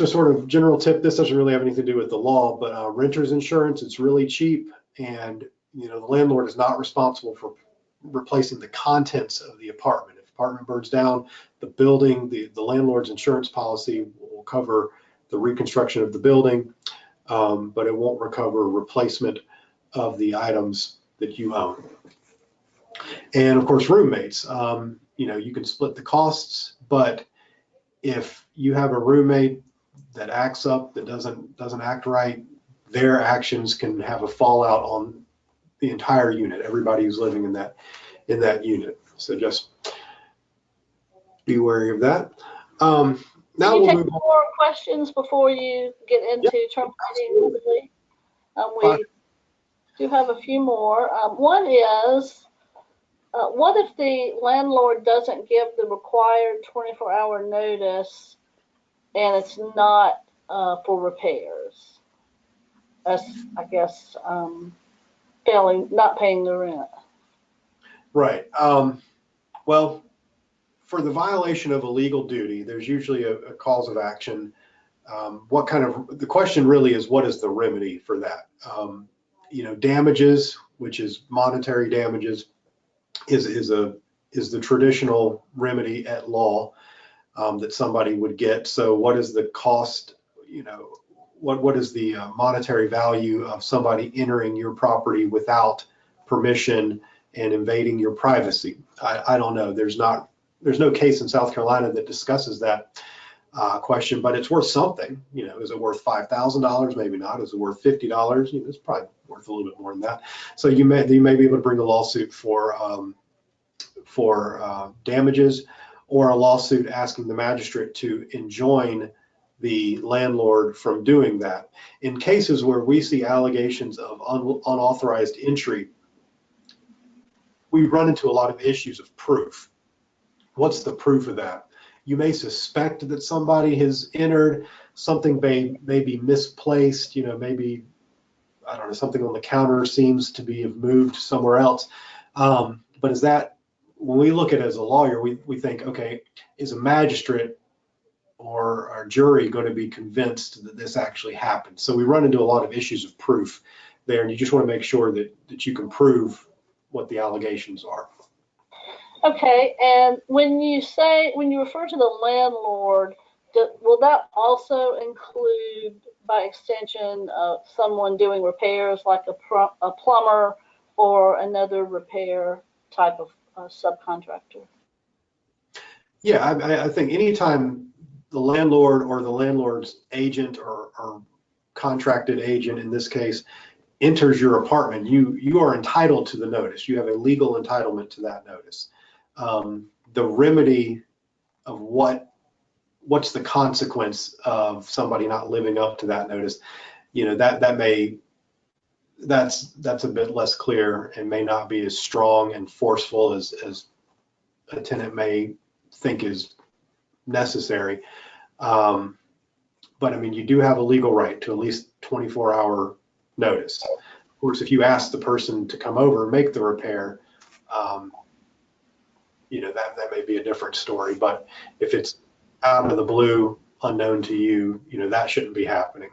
a sort of general tip, this doesn't really have anything to do with the law, but renter's insurance, it's really cheap, and the landlord is not responsible for replacing the contents of the apartment. If the apartment burns down, the building, the landlord's insurance policy will cover the reconstruction of the building, but it won't recover replacement of the items that you own. And of course, roommates, you can split the costs, but if you have a roommate that acts up, that doesn't act right, their actions can have a fallout on the entire unit, everybody who's living in that unit. So just be wary of that. Now we'll take more questions before you get into terminating legally. We do have a few more. One is, what if the landlord doesn't give the required 24-hour notice and it's not for repairs? That's, I guess, not paying the rent. Right. Well, for the violation of a legal duty, there's usually a cause of action. The question really is, what is the remedy for that? Damages, which is monetary damages, is the traditional remedy at law that somebody would get. So what is the cost? What is the monetary value of somebody entering your property without permission and invading your privacy? I don't know. There's no case in South Carolina that discusses that question, but it's worth something. Is it worth $5,000? Maybe not. Is it worth $50? It's probably worth a little bit more than that. So you may be able to bring a lawsuit for damages, or a lawsuit asking the magistrate to enjoin the landlord from doing that. In cases where we see allegations of unauthorized entry, we run into a lot of issues of proof. What's the proof of that? You may suspect that somebody has entered, something may be misplaced, maybe, I don't know, something on the counter seems to have moved somewhere else. But is that, when we look at it as a lawyer, we think, okay, is a magistrate or a jury going to be convinced that this actually happened? So we run into a lot of issues of proof there, and you just want to make sure that you can prove what the allegations are. Okay, and when you refer to the landlord, will that also include, by extension, someone doing repairs, like a plumber or another repair type of subcontractor? Yeah, I think anytime the landlord or the landlord's agent or contracted agent, in this case, enters your apartment, you are entitled to the notice. You have a legal entitlement to that notice. The remedy of what's the consequence of somebody not living up to that notice, that's a bit less clear and may not be as strong and forceful as a tenant may think is necessary. But I mean, you do have a legal right to at least 24-hour notice. Of course, if you ask the person to come over and make the repair, that may be a different story. But if it's out of the blue, unknown to you, that shouldn't be happening.